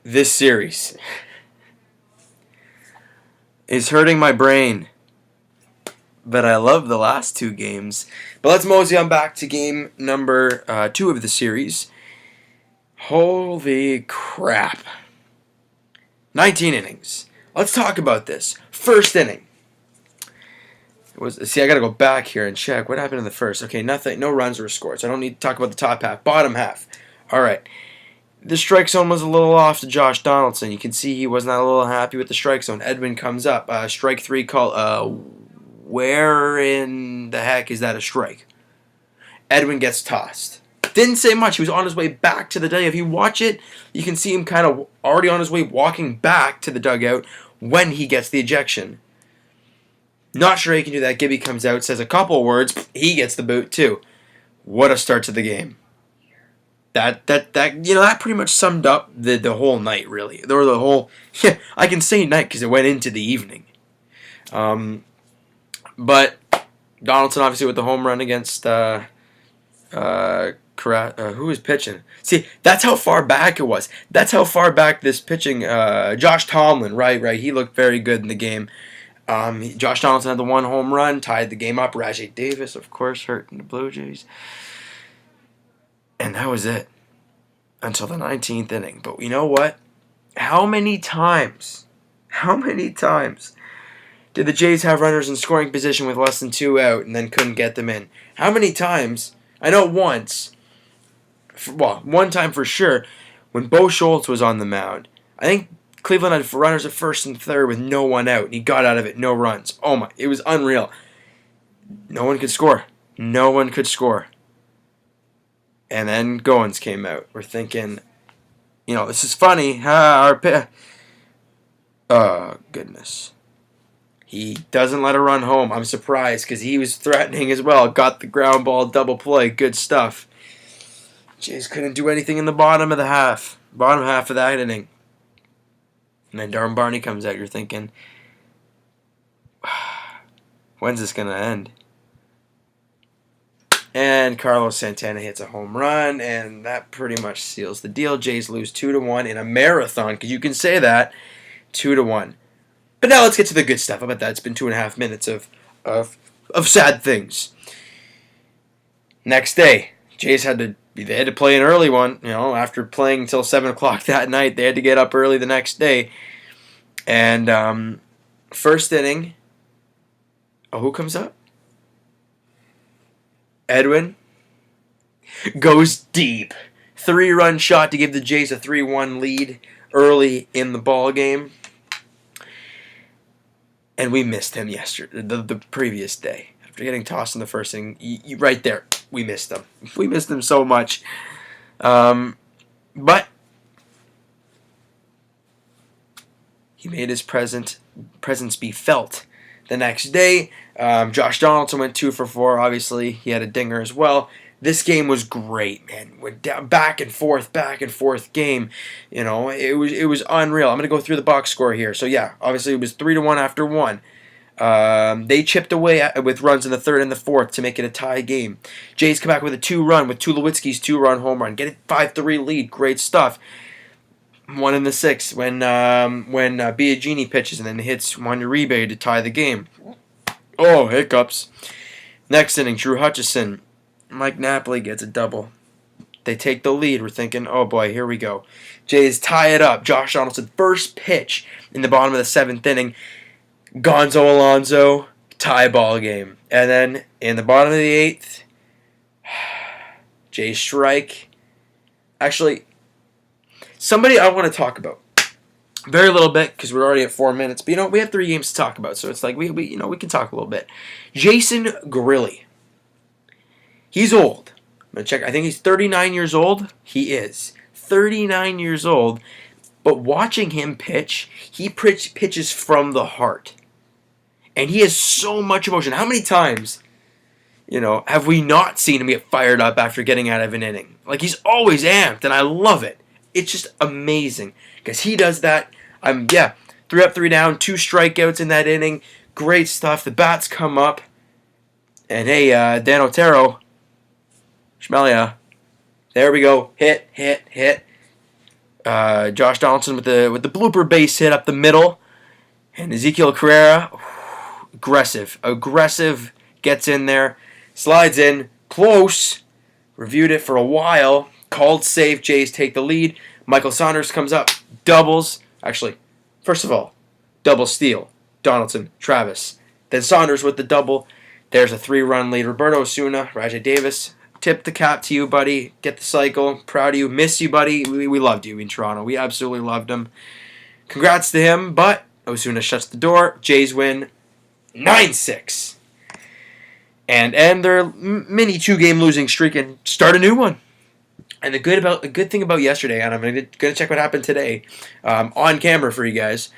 This series is hurting my brain, but I love the last two games. But let's mosey on back to game number 2 of the series. Holy crap. 19 innings. Let's talk about this. First inning. I gotta go back here and check what happened in the first. Okay, nothing, no runs were scored, so I don't need to talk about the top half. Bottom half. All right. The strike zone was a little off to Josh Donaldson. You can see he was not a little happy with the strike zone. Edwin comes up. Strike 3 call. Where in the heck is that a strike? Edwin gets tossed. Didn't say much. He was on his way back to the dugout. If you watch it, you can see him kind of already on his way walking back to the dugout when he gets the ejection. Not sure he can do that. Gibby comes out, says a couple words. He gets the boot too. What a start to the game. That pretty much summed up the whole night, really. Or the whole, I can say night because it went into the evening. But Donaldson obviously with the home run against who was pitching? See, that's how far back it was. That's how far back this pitching. Josh Tomlin, right. He looked very good in the game. Josh Donaldson had the one home run, tied the game up. Rajay Davis, of course, hurt in the Blue Jays. And that was it until the 19th inning. But you know what? How many times did the Jays have runners in scoring position with less than 2 out and then couldn't get them in? How many times? I know once. One time for sure when Bo Schultz was on the mound. I think Cleveland had runners at first and third with no one out, and he got out of it, no runs. Oh my, it was unreal. No one could score. And then Goins came out. We're thinking, this is funny. Oh, goodness. He doesn't let a run home. I'm surprised because he was threatening as well. Got the ground ball, double play. Good stuff. Jays couldn't do anything in the bottom half of that inning. And then Darren Barney comes out. You're thinking, when's this going to end? And Carlos Santana hits a home run, and that pretty much seals the deal. Jays lose 2-1 in a marathon, because you can say that, 2-1. But now let's get to the good stuff. How about that? It's been 2.5 minutes of sad things. Next day, Jays had to play an early one. After playing until 7 o'clock that night, they had to get up early the next day. And first inning, who comes up? Edwin goes deep. 3-run shot to give the Jays a 3-1 lead early in the ball game. And we missed him yesterday, the previous day. After getting tossed in the first inning, right there, we missed him. We missed him so much. But he made his presence be felt. The next day, Josh Donaldson went 2 for 4. Obviously, he had a dinger as well. This game was great, man. Went down back and forth game. It was unreal. I'm gonna go through the box score here. So yeah, obviously it was 3-1 after 1. They chipped away with runs in the third and the fourth to make it a tie game. Jays come back with a 2-run with Tulowitzki's 2-run home run. Get a 5-3 lead. Great stuff. 1 in the 6th when Biagini pitches and then hits Juan Uribe to tie the game. Oh, hiccups. Next inning, Drew Hutchison. Mike Napoli gets a double. They take the lead. We're thinking, oh boy, here we go. Jays tie it up. Josh Donaldson, first pitch in the bottom of the 7th inning. Gonzo Alonso, tie ball game. And then in the bottom of the 8th, Jays strike. Actually, somebody I want to talk about. Very little bit because we're already at 4 minutes. But we have 3 games to talk about, so it's like we can talk a little bit. Jason Grilli. He's old. I'm gonna check. I think he's 39 years old. He is 39 years old. But watching him pitch, he pitches from the heart, and he has so much emotion. How many times, have we not seen him get fired up after getting out of an inning? Like, he's always amped, and I love it. It's just amazing because he does that. 3 up, 3 down, 2 strikeouts in that inning. Great stuff. The bats come up, and hey, Dan Otero, Schmelia, there we go. Hit. Josh Donaldson with the blooper base hit up the middle, and Ezekiel Carrera, aggressive, gets in there, slides in, close, reviewed it for a while, called safe. Jays take the lead. Michael Saunders comes up, doubles. Actually, first of all, double steal. Donaldson, Travis. Then Saunders with the double. There's a 3-run lead. Roberto Osuna, Rajai Davis. Tip the cap to you, buddy. Get the cycle. Proud of you. Miss you, buddy. We loved you in Toronto. We absolutely loved him. Congrats to him, but Osuna shuts the door. Jays win 9-6. And end their mini 2-game losing streak and start a new one. And the good thing about yesterday, and I'm going to check what happened today on camera for you guys.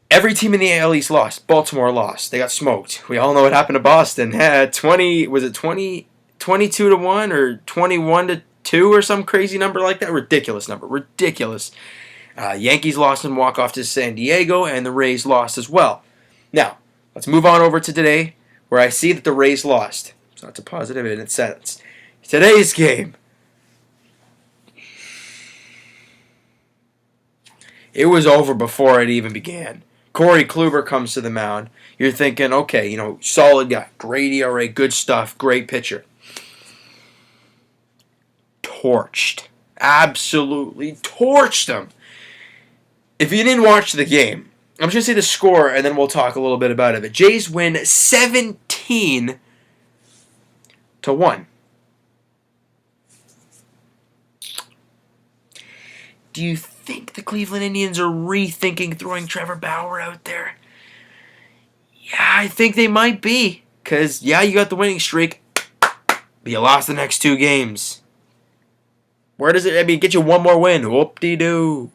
Every team in the AL East lost. Baltimore lost. They got smoked. We all know what happened to Boston. 22-1 or 21-2 or some crazy number like that? Ridiculous number. Ridiculous. Yankees lost and walk off to San Diego, and the Rays lost as well. Now, let's move on over to today, where I see that the Rays lost. So that's a positive in its sense. Today's game. It was over before it even began. Corey Kluber comes to the mound. You're thinking, okay, solid guy, great ERA, good stuff, great pitcher. Torched. Absolutely torched him. If you didn't watch the game, I'm just going to say the score, and then we'll talk a little bit about it. The Jays win 17-1. Do you think the Cleveland Indians are rethinking throwing Trevor Bauer out there? Yeah, I think they might be. Because, yeah, you got the winning streak, but you lost the next 2 games. Where does it, get you one more win? Whoop-de-doo.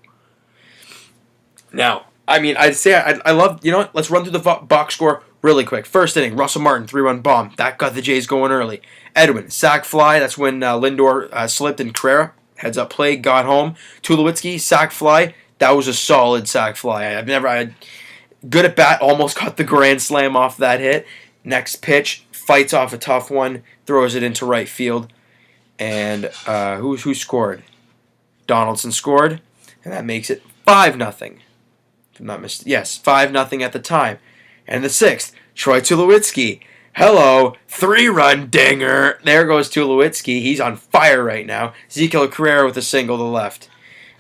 Now, I'd say I love, let's run through the box score really quick. First inning, Russell Martin, 3-run bomb. That got the Jays going early. Edwin, sac fly. That's when Lindor slipped and Carrera, heads up play, got home. Tulowitzki, sac fly. That was a solid sac fly. Good at bat, almost got the grand slam off that hit. Next pitch, fights off a tough one, throws it into right field. And who scored? Donaldson scored, and that makes it 5-0. If I'm not mistaken. Yes, 5-0 at the time. And the 6th, Troy Tulowitzki. Hello, 3-run dinger. There goes Tulowitzki. He's on fire right now. Ezekiel Carrera with a single to left.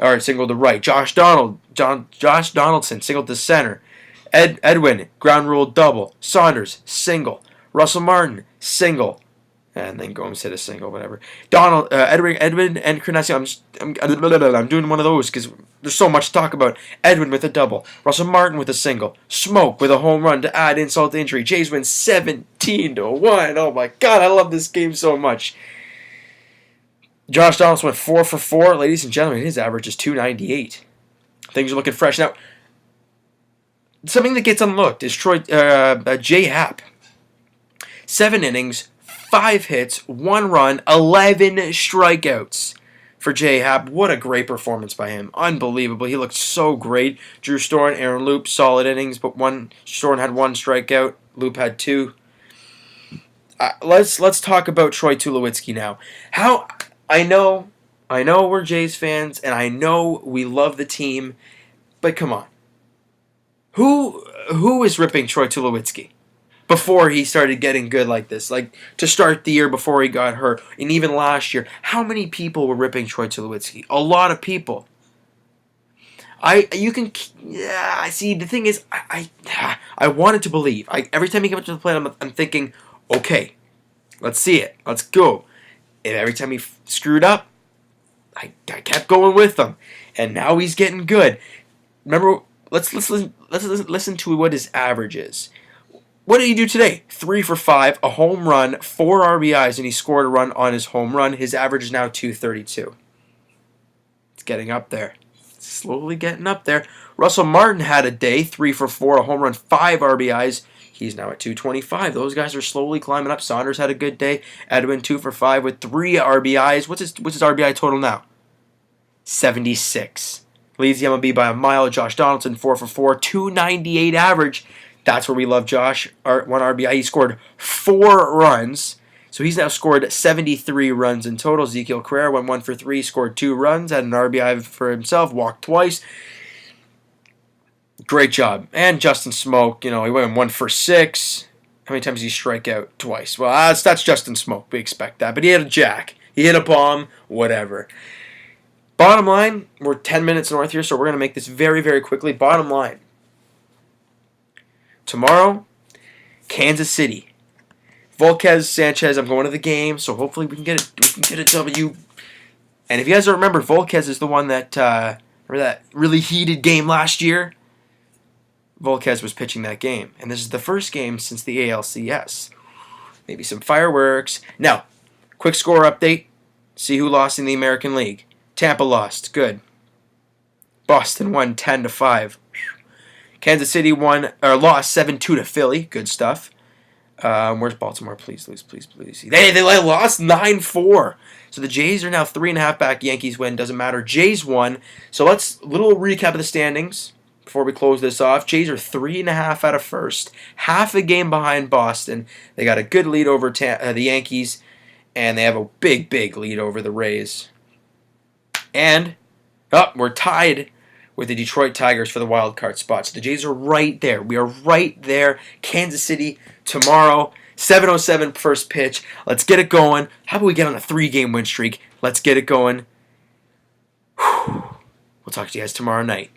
Or single to right. Josh Donaldson, single to center. Edwin, ground rule double. Saunders, single. Russell Martin, single. And then Gomes hit a single, whatever. Edwin and Carnacion. I'm doing one of those because there's so much to talk about. Edwin with a double. Russell Martin with a single. Smoke with a home run to add insult to injury. Jays win 17-1. Oh my God, I love this game so much. Josh Donaldson went 4 for 4. Ladies and gentlemen, his average is .298. Things are looking fresh. Now, something that gets unlooked is Jay Happ. 7 innings, 5 hits, 1 run, 11 strikeouts for Jay Happ. What a great performance by him. Unbelievable. He looked so great. Drew Storen, Aaron Loup, solid innings, but Storen had 1 strikeout. Loup had 2. Let's talk about Troy Tulowitzki now. I know we're Jays fans, and I know we love the team, but come on. Who is ripping Troy Tulowitzki before he started getting good like this? Like, to start the year before he got hurt, and even last year, how many people were ripping Troy Tulowitzki? A lot of people. See, the thing is, I wanted to believe. Every time he came up to the plate, I'm thinking, okay, let's see it. Let's go. And every time he screwed up, I kept going with him. And now he's getting good. Remember, let's listen to what his average is. What did he do today? 3 for 5, a home run, 4 RBIs, and he scored a run on his home run. His average is now .232. It's getting up there. It's slowly getting up there. Russell Martin had a day, 3 for 4, a home run, 5 RBIs. He's now at .225. Those guys are slowly climbing up. Saunders had a good day. Edwin 2 for 5 with 3 RBIs. What's his RBI total now? 76. Leads the MLB by a mile. Josh Donaldson 4 for 4, .298 average. That's where we love Josh. 1 RBI. He scored 4 runs. So he's now scored 73 runs in total. Ezekiel Carrera went 1 for 3, scored 2 runs, had an RBI for himself, walked twice. Great job. And Justin Smoke, he went 1 for 6. How many times did he strike out? Twice. Well, that's Justin Smoke. We expect that. But he hit a jack. He hit a bomb. Whatever. Bottom line, we're 10 minutes north here, so we're going to make this very, very quickly. Bottom line. Tomorrow, Kansas City. Volquez, Sanchez, I'm going to the game, so hopefully we can get a W. And if you guys don't remember, Volquez is the one that, remember that really heated game last year? Volquez was pitching that game. And this is the first game since the ALCS. Maybe some fireworks. Now, quick score update. See who lost in the American League. Tampa lost. Good. Boston won 10-5. Kansas City lost 7-2 to Philly. Good stuff. Where's Baltimore? Please. They lost 9-4. So the Jays are now 3.5 back. Yankees win. Doesn't matter. Jays won. So little recap of the standings before we close this off. Jays are 3.5 out of first. Half a game behind Boston. They got a good lead over the Yankees. And they have a big, big lead over the Rays. And we're tied with the Detroit Tigers for the wild card spot. So the Jays are right there. We are right there. Kansas City tomorrow, 7:07 first pitch. Let's get it going. How about we get on a 3-game win streak? Let's get it going. We'll talk to you guys tomorrow night.